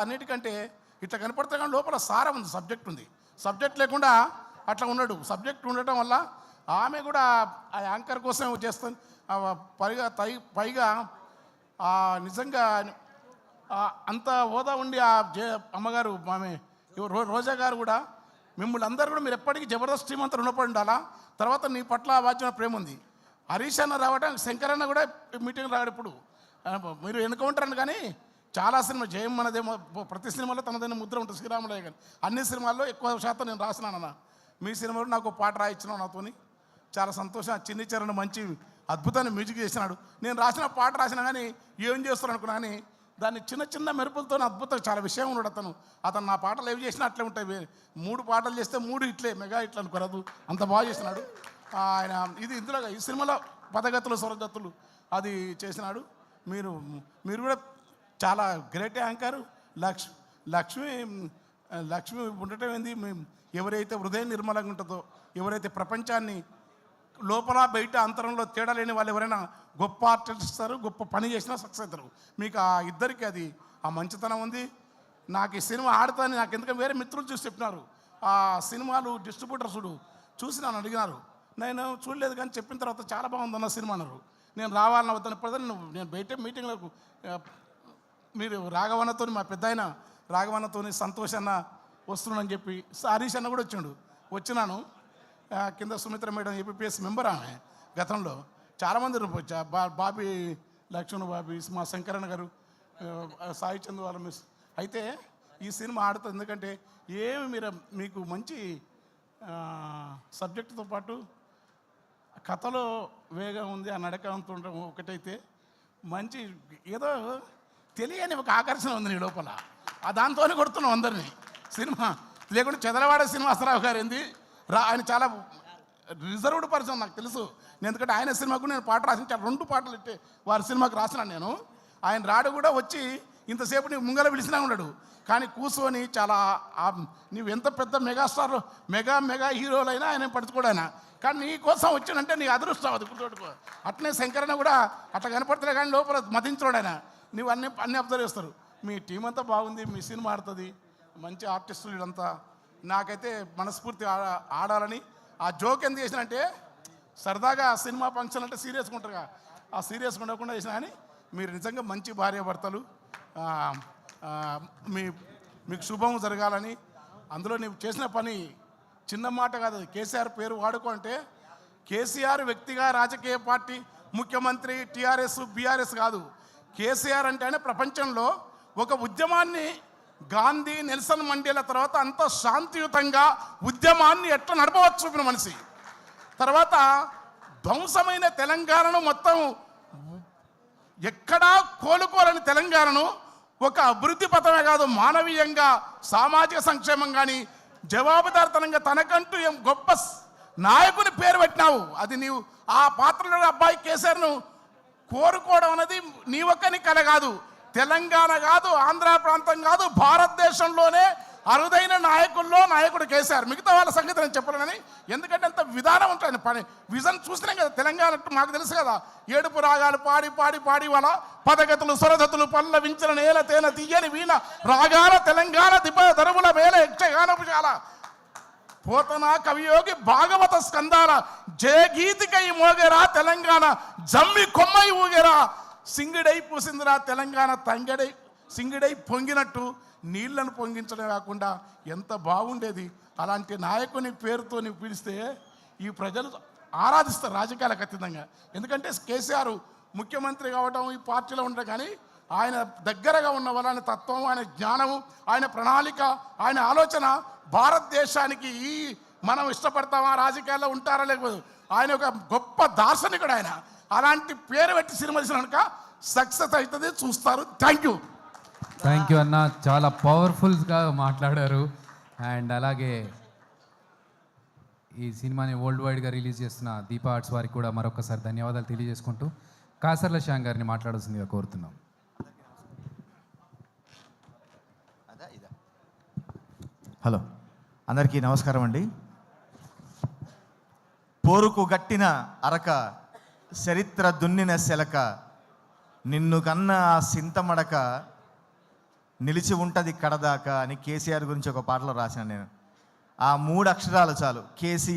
అన్నిటికంటే ఇట్లా కనపడితే కానీ లోపల సారం ఉంది, సబ్జెక్ట్ ఉంది. సబ్జెక్ట్ లేకుండా అట్లా ఉన్నాడు. సబ్జెక్ట్ ఉండటం వల్ల ఆమె కూడా ఆ యాంకర్ కోసం చేస్తుంది. పైగా నిజంగా అంత హోదా ఉండి ఆ అమ్మగారు ఆమె రోజా గారు కూడా మిమ్మల్ని అందరూ కూడా మీరు ఎప్పటికీ జబర్దస్త్ టీం అంతా రుణపడి ఉండాలా. తర్వాత నీ పట్ల వాచ్యం ప్రేమ ఉంది. హరీష్ అన్న రావడం, శంకర్ అన్న కూడా మీటింగ్ రావడం. ఇప్పుడు మీరు ఎన్నుకుంటారని కానీ చాలా సినిమా జయం మనదేమో ప్రతి సినిమాలో తనదైన ముద్ర ఉంటుంది. శ్రీరాములయ్య కానీ అన్ని సినిమాల్లో ఎక్కువ శాతం నేను రాసినానన్న. మీ సినిమాలో నాకు పాట రాయించినావు నాతోని, చాలా సంతోషం. చిన్ని చరణ్ మంచి అద్భుతాన్ని మ్యూజిక్ చేసినాడు. నేను రాసిన పాట రాసినా కానీ ఏం చేస్తాను అనుకున్నా కానీ దాన్ని చిన్న చిన్న మెరుపులతో అద్భుతం చాలా విషయం ఉన్నాడు అతను నా పాటలు ఏవి చేసినా అట్లే ఉంటాయి. 3 పాటలు చేస్తే 3 ఇట్లే మెగా ఇట్లా అనుకోరదు, అంత బాగా చేసినాడు ఆయన. ఇందులో ఈ సినిమాలో పదగతులు స్వరగతులు అది చేసినాడు. మీరు కూడా చాలా గ్రేట్ యాంకర్. లక్ష్మి ఉండటం ఏంది, ఎవరైతే హృదయం నిర్మలంగా ఉంటుందో, ఎవరైతే ప్రపంచాన్ని లోపల బయట అంతరంలో తేడా లేని వాళ్ళు ఎవరైనా గొప్ప ఆర్టిస్ట్ ఇస్తారు, గొప్ప పని చేసినా సక్సెస్ అవుతారు. మీకు ఆ ఇద్దరికి అది ఆ మంచితనం ఉంది. నాకు ఈ సినిమా ఆడుతాని నాకు ఎందుకంటే వేరే మిత్రులు చూసి చెప్పినారు. ఆ సినిమాలు డిస్ట్రిబ్యూటర్స్ చూసి నన్ను అడిగినారు. నేను చూడలేదు కానీ చెప్పిన తర్వాత చాలా బాగుందన్న సినిమా అన్నారు. నేను రావాలని వద్దని ఎప్పుడైతే నేను బయట మీటింగ్లకు మీరు రాఘవన్నతో, మా పెద్ద ఆయన రాఘవన్నతో సంతోష్ అన్న వస్తున్నాడని చెప్పి హరీష్ అన్న కూడా వచ్చినాను. కింద సుమిత్ర మేడం ఏపీఎస్ మెంబర్ ఆమె గతంలో. చాలామంది బాబీ లక్ష్మణ్ బాబీ, మా శంకరన్న గారు, సాయి చంద్ర వాళ్ళ మిస్. అయితే ఈ సినిమా ఆడుతుంది ఎందుకంటే మీకు మంచి సబ్జెక్టుతో పాటు కథలో వేగం ఉంది, ఆ నడకంతో ఉండడం ఒకటైతే మంచి ఏదో తెలియని ఒక ఆకర్షణ ఉంది నీ లోపల. దాంతోనే కొడుతున్నాం అందరినీ. సినిమా లేకుంటే చదలవాడ శ్రీనివాసరావు గారు ఏంది ఆయన చాలా రిజర్వ్డ్ పర్సన్ నాకు తెలుసు. ఎందుకంటే ఆయన సినిమాకు నేను పాట రాసిన 2 పాటలు ఇట్టే వారి సినిమాకి రాసినాను నేను. ఆయన రాడు కూడా వచ్చి ఇంతసేపు నీ ముంగల పిలిచినా ఉన్నాడు. కానీ కూర్చొని చాలా నీవు ఎంత పెద్ద మెగాస్టార్ మెగా హీరోలైనా ఆయన పడుచుకోడాయన, కానీ నీ కోసం వచ్చానంటే నీ అదృష్టం అది గుర్తుపెట్టుకో. అట్నే శంకరన్న కూడా అట్లా కనపడతాడు కానీ లోపల మతించడు ఆయన. నువ్వు అన్ని అబ్జర్వ్ చేస్తారు. మీ టీం అంతా బాగుంది, మీ సినిమా ఆడుతుంది, మంచి ఆర్టిస్టులు ఇదంతా. నాకైతే మనస్ఫూర్తి ఆడాలని. ఆ జోక్ ఎందుకు చేసినంటే సరదాగా సినిమా ఫంక్షన్ అంటే సీరియస్గా ఉంటారుగా, ఆ సీరియస్గా ఉండకుండా చేసిన. కానీ మీరు నిజంగా మంచి భార్యాభర్తలు, మీకు శుభం జరగాలని. అందులో నీవు చేసిన పని చిన్న మాట కాదు. కేసీఆర్ పేరు వాడుకుంటే కేసీఆర్ వ్యక్తిగా రాజకీయ పార్టీ ముఖ్యమంత్రి టీఆర్ఎస్ బీఆర్ఎస్ కాదు. కేసీఆర్ అంటేనే ప్రపంచంలో ఒక ఉద్యమాన్ని గాంధీ నెల్సన్ మండేల తర్వాత అంత శాంతియుతంగా ఉద్యమాన్ని ఎట్లా నడపవచ్చు చూపిన మనిషి. తర్వాత ధ్వంసమైన తెలంగాణను మొత్తం ఎక్కడా కోలుకోలేని తెలంగాణను ఒక అభివృద్ధి పథమే కాదు, మానవీయంగా సామాజిక సంక్షేమం కానీ జవాబుదారితనంగా తనకంటూ గొప్ప నాయకుని పేరు పెట్టినావు. అది నీవు ఆ పాత్రలో అబ్బాయి కేసీఆర్ను కోరుకోవడం అనేది నీ ఒక్కని కల కాదు, తెలంగాణ కాదు, ఆంధ్ర ప్రాంతం కాదు, భారతదేశంలోనే అరుదైన నాయకుడు కేసీఆర్. మిగతా వాళ్ళ సంగతి నేను చెప్పలేనని, ఎందుకంటే అంత విధానం ఉంటుంది. పని విజన్ చూసినాం కదా తెలంగాణ. మాకు తెలుసు కదా, ఏడుపు రాగాలు పాడి వాళ్ళ పదగతులు స్వరగతులు పల్లవించిన నేల తేన తీయని వీణ రాగాల తెలంగాణ దిప ధరముల మేల యక్షగానపుశాల పోతన కవియోగి భాగవత స్కందాల జయగీతికై మోగెరా తెలంగాణ జమ్మి కొమ్మై ఊగెరా సింగిడై పూసిందిరా తెలంగాణ సింగిడై పొంగినట్టు నీళ్లను పొంగించడం కాకుండా ఎంత బాగుండేది. అలాంటి నాయకుని పేరుతో పిలిస్తే ఈ ప్రజలు ఆరాధిస్తారు రాజకీయాలకు అతీతంగా. ఎందుకంటే కేసీఆర్ ముఖ్యమంత్రి కావడం ఈ పార్టీలో ఉండడం, కానీ ఆయన దగ్గరగా ఉన్న వాళ్ళని తత్వం, ఆయన జ్ఞానము, ఆయన ప్రణాళిక, ఆయన ఆలోచన భారతదేశానికి మనం ఇష్టపడతామా, రాజకీయాల్లో ఉంటారా లేకపోతే ఆయన ఒక గొప్ప దార్శనికుడు ఆయన. అలాంటి పేరు పెట్టి సినిమా తీసిన కనుక సక్సెస్ అవుతుంది, చూస్తారు. థ్యాంక్ యూ అన్న, చాలా పవర్ఫుల్గా మాట్లాడారు. అండ్ అలాగే ఈ సినిమాని వరల్డ్ వైడ్గా రిలీజ్ చేస్తున్న దీపా ఆర్ట్స్ వారికి కూడా మరొకసారి ధన్యవాదాలు తెలియజేసుకుంటూ కాసర్ల శ్యామ్ గారిని మాట్లాడాల్సిందిగా కోరుతున్నాం. హలో, అందరికీ నమస్కారం అండి. పోరుకు గట్టిన అరక, చరిత్ర దున్నిన శెలక, నిన్ను కన్న ఆ సింతమడక, నిలిచి ఉంటుంది కడదాకా అని కేసీఆర్ గురించి ఒక పాటలో రాశాను నేను. ఆ 3 అక్షరాలు చాలు, కేసీఆర్.